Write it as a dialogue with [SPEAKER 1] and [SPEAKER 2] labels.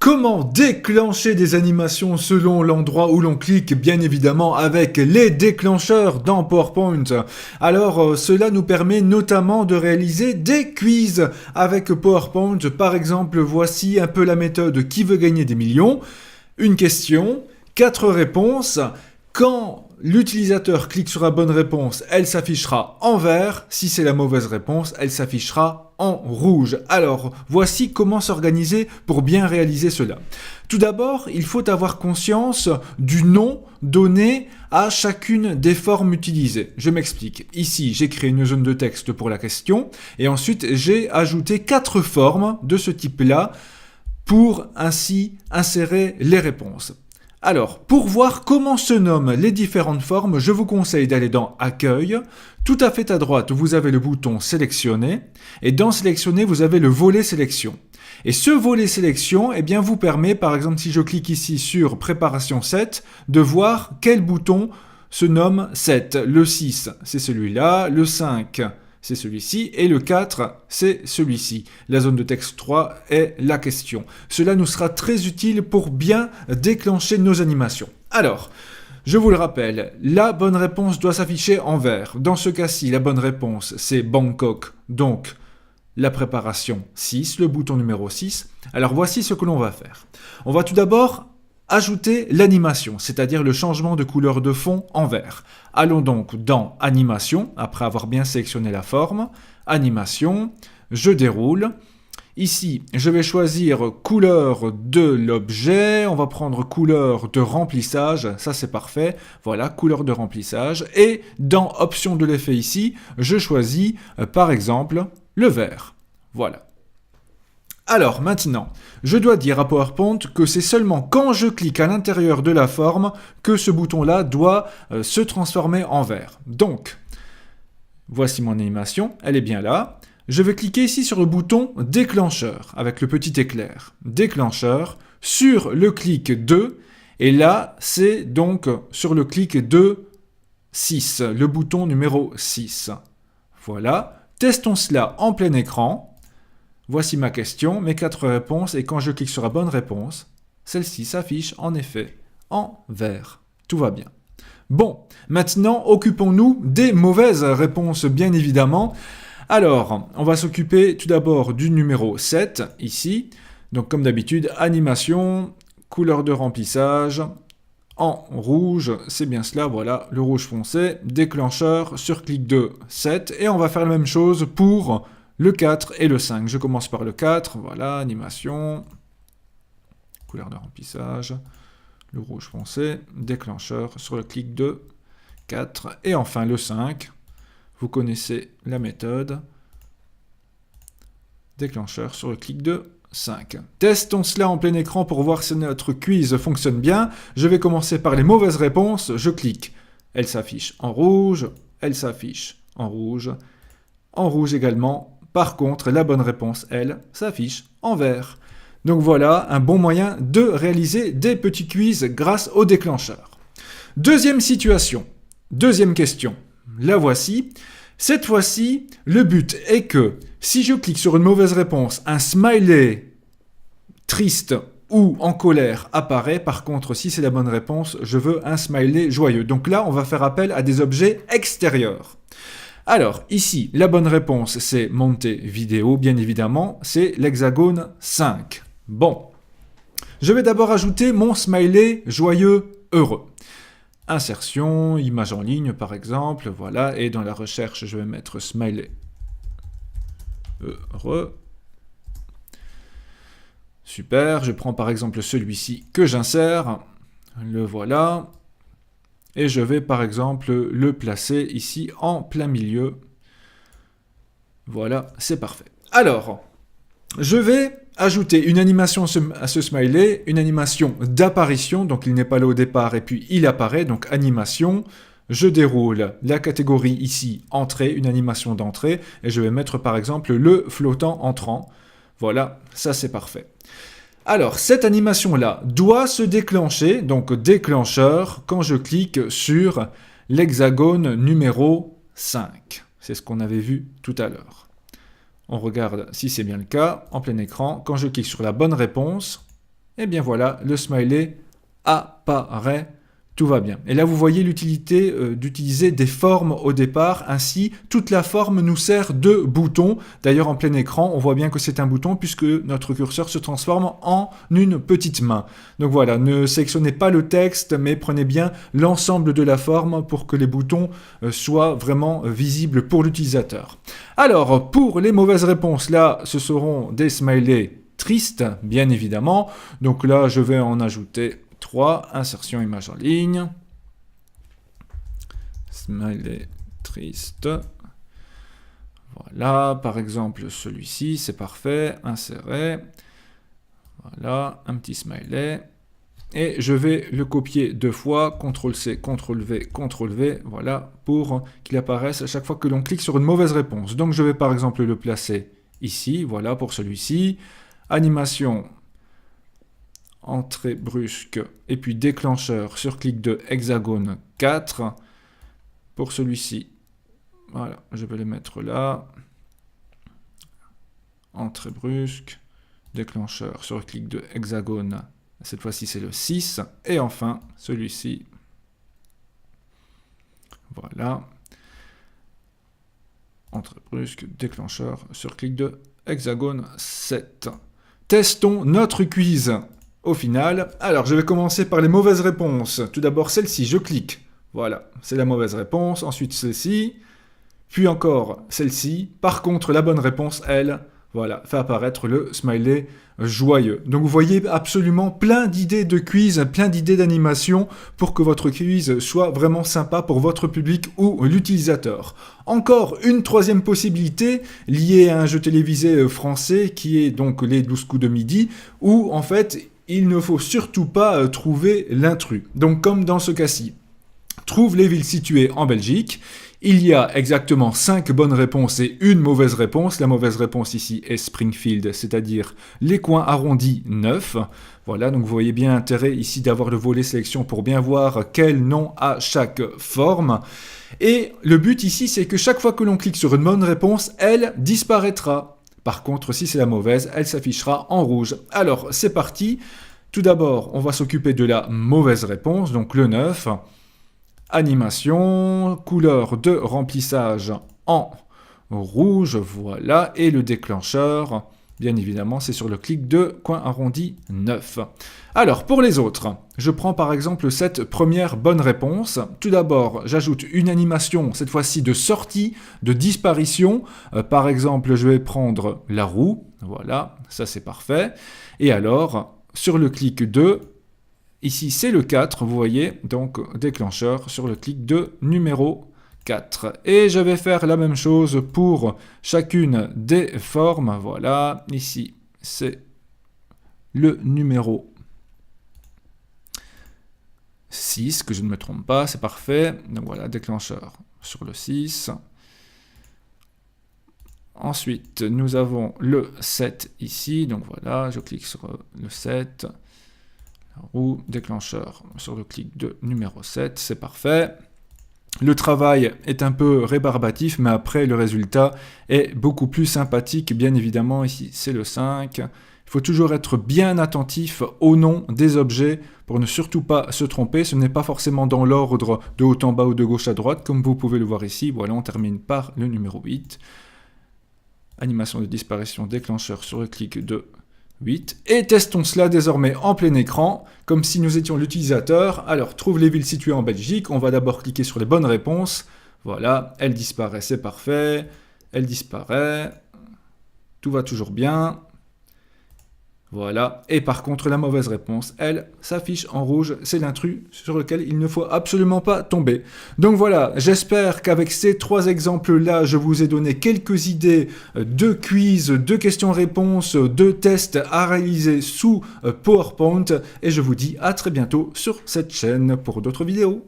[SPEAKER 1] Comment déclencher des animations selon l'endroit où l'on clique, bien évidemment avec les déclencheurs dans PowerPoint. Alors cela nous permet notamment de réaliser des quiz avec PowerPoint. Par exemple, voici un peu la méthode qui veut gagner des millions. Une question, 4 réponses. Quand l'utilisateur clique sur la bonne réponse, elle s'affichera en vert. Si c'est la mauvaise réponse, elle s'affichera en rouge. Alors, voici comment s'organiser pour bien réaliser cela. Tout d'abord, il faut avoir conscience du nom donné à chacune des formes utilisées. Je m'explique. Ici, j'ai créé une zone de texte pour la question et ensuite, j'ai ajouté 4 formes de ce type-là pour ainsi insérer les réponses. Alors, pour voir comment se nomment les différentes formes, je vous conseille d'aller dans Accueil. Tout à fait à droite, vous avez le bouton Sélectionner. Et dans Sélectionner, vous avez le volet Sélection. Et ce volet Sélection, eh bien, vous permet, par exemple, si je clique ici sur Préparation 7, de voir quel bouton se nomme 7. Le 6, c'est celui-là. Le 5, c'est celui-ci, et le 4, c'est celui-ci. La zone de texte 3 est la question. Cela nous sera très utile pour bien déclencher nos animations. Alors, je vous le rappelle, la bonne réponse doit s'afficher en vert. Dans ce cas-ci, la bonne réponse, c'est Bangkok, donc la préparation 6, le bouton numéro 6. Alors voici ce que l'on va faire. On va tout d'abord ajouter l'animation, c'est-à-dire le changement de couleur de fond en vert. Allons donc dans Animation, après avoir bien sélectionné la forme. Animation, je déroule. Ici, je vais choisir couleur de l'objet. On va prendre couleur de remplissage, ça c'est parfait. Voilà, couleur de remplissage. Et dans Options de l'effet ici, je choisis par exemple le vert. Voilà. Alors maintenant, je dois dire à PowerPoint que c'est seulement quand je clique à l'intérieur de la forme que ce bouton-là doit se transformer en vert. Donc, voici mon animation, elle est bien là. Je vais cliquer ici sur le bouton déclencheur avec le petit éclair. Déclencheur sur le clic 2 et là c'est donc sur le clic de 6, le bouton numéro 6. Voilà, testons cela en plein écran. Voici ma question, mes 4 réponses, et quand je clique sur la bonne réponse, celle-ci s'affiche en effet en vert. Tout va bien. Bon, maintenant, occupons-nous des mauvaises réponses, bien évidemment. Alors, on va s'occuper tout d'abord du numéro 7, ici. Donc, comme d'habitude, animation, couleur de remplissage, en rouge, c'est bien cela, voilà, le rouge foncé, déclencheur, sur clic de 7, et on va faire la même chose pour le 4 et le 5. Je commence par le 4, voilà, animation, couleur de remplissage, le rouge foncé, déclencheur sur le clic de 4, et enfin le 5, vous connaissez la méthode, déclencheur sur le clic de 5. Testons cela en plein écran pour voir si notre quiz fonctionne bien. Je vais commencer par les mauvaises réponses, je clique, elle s'affiche en rouge, elle s'affiche en rouge également. Par contre, la bonne réponse, elle, s'affiche en vert. Donc voilà, un bon moyen de réaliser des petits quiz grâce au déclencheur. Deuxième situation, deuxième question. La voici. Cette fois-ci, le but est que si je clique sur une mauvaise réponse, un smiley triste ou en colère apparaît. Par contre, si c'est la bonne réponse, je veux un smiley joyeux. Donc là, on va faire appel à des objets extérieurs. Alors, ici, la bonne réponse, c'est monter vidéo, bien évidemment, c'est l'hexagone 5. Bon, je vais d'abord ajouter mon smiley joyeux heureux. Insertion, image en ligne, par exemple, voilà, et dans la recherche, je vais mettre smiley heureux. Super, je prends par exemple celui-ci que j'insère, le voilà. Et je vais par exemple le placer ici en plein milieu. Voilà, c'est parfait. Alors, je vais ajouter une animation à ce smiley, une animation d'apparition, donc il n'est pas là au départ et puis il apparaît, donc animation. Je déroule la catégorie ici, entrée, une animation d'entrée, et je vais mettre par exemple le flottant entrant. Voilà, ça c'est parfait. Alors, cette animation-là doit se déclencher, donc déclencheur, quand je clique sur l'hexagone numéro 5. C'est ce qu'on avait vu tout à l'heure. On regarde si c'est bien le cas, en plein écran. Quand je clique sur la bonne réponse, Et bien voilà, le smiley apparaît. Tout va bien. Et là, vous voyez l'utilité d'utiliser des formes au départ. Ainsi, toute la forme nous sert de bouton. D'ailleurs, en plein écran, on voit bien que c'est un bouton puisque notre curseur se transforme en une petite main. Donc voilà, ne sélectionnez pas le texte, mais prenez bien l'ensemble de la forme pour que les boutons soient vraiment visibles pour l'utilisateur. Alors, pour les mauvaises réponses, là, ce seront des smileys tristes, bien évidemment. Donc là, je vais en ajouter 3, insertion image en ligne, smiley triste, voilà, par exemple celui-ci, c'est parfait, insérer, voilà, un petit smiley, et je vais le copier 2 fois, CTRL-C, CTRL-V, CTRL-V, voilà, pour qu'il apparaisse à chaque fois que l'on clique sur une mauvaise réponse. Donc je vais par exemple le placer ici, voilà, pour celui-ci, animation, entrée brusque, et puis déclencheur sur clic de hexagone 4. Pour celui-ci, voilà, je vais le mettre là. Entrée brusque, déclencheur sur clic de hexagone, cette fois-ci c'est le 6. Et enfin, celui-ci, voilà. Entrée brusque, déclencheur sur clic de hexagone 7. Testons notre quiz. Au final, alors je vais commencer par les mauvaises réponses. Tout d'abord celle-ci, je clique. Voilà, c'est la mauvaise réponse. Ensuite celle-ci, puis encore celle-ci. Par contre, la bonne réponse, elle, voilà, fait apparaître le smiley joyeux. Donc vous voyez absolument plein d'idées de quiz, plein d'idées d'animation pour que votre quiz soit vraiment sympa pour votre public ou l'utilisateur. Encore une troisième possibilité liée à un jeu télévisé français qui est donc les 12 coups de midi, où en fait il ne faut surtout pas trouver l'intrus. Donc comme dans ce cas-ci, trouve les villes situées en Belgique. Il y a exactement 5 bonnes réponses et une mauvaise réponse. La mauvaise réponse ici est Springfield, c'est-à-dire les coins arrondis 9. Voilà, donc vous voyez bien l'intérêt ici d'avoir le volet sélection pour bien voir quel nom a chaque forme. Et le but ici, c'est que chaque fois que l'on clique sur une bonne réponse, elle disparaîtra. Par contre, si c'est la mauvaise, elle s'affichera en rouge. Alors, c'est parti. Tout d'abord, on va s'occuper de la mauvaise réponse, donc le 9. Animation, couleur de remplissage en rouge, voilà. Et le déclencheur, bien évidemment, c'est sur le clic de coin arrondi 9. Alors, pour les autres, je prends par exemple cette première bonne réponse. Tout d'abord, j'ajoute une animation, cette fois-ci de sortie, de disparition. Par exemple, je vais prendre la roue. Voilà, ça c'est parfait. Et alors, sur le clic de... Ici, c'est le 4, vous voyez, donc déclencheur sur le clic de numéro 4. Et je vais faire la même chose pour chacune des formes. Voilà, ici, c'est le numéro 6, que je ne me trompe pas, c'est parfait. Donc voilà, déclencheur sur le 6. Ensuite, nous avons le 7 ici. Donc voilà, je clique sur le 7. Roue, déclencheur sur le clic de numéro 7, c'est parfait. Le travail est un peu rébarbatif, mais après le résultat est beaucoup plus sympathique, bien évidemment. Ici, c'est le 5. Il faut toujours être bien attentif au nom des objets pour ne surtout pas se tromper. Ce n'est pas forcément dans l'ordre de haut en bas ou de gauche à droite, comme vous pouvez le voir ici. Voilà, on termine par le numéro 8. Animation de disparition, déclencheur sur le clic de 8. Et testons cela désormais en plein écran, comme si nous étions l'utilisateur. Alors, trouve les villes situées en Belgique. On va d'abord cliquer sur les bonnes réponses. Voilà, elle disparaît, c'est parfait. Elle disparaît. Tout va toujours bien. Voilà. Et par contre, la mauvaise réponse, elle, s'affiche en rouge. C'est l'intrus sur lequel il ne faut absolument pas tomber. Donc voilà, j'espère qu'avec ces 3 exemples-là, je vous ai donné quelques idées de quiz, de questions-réponses, de tests à réaliser sous PowerPoint. Et je vous dis à très bientôt sur cette chaîne pour d'autres vidéos.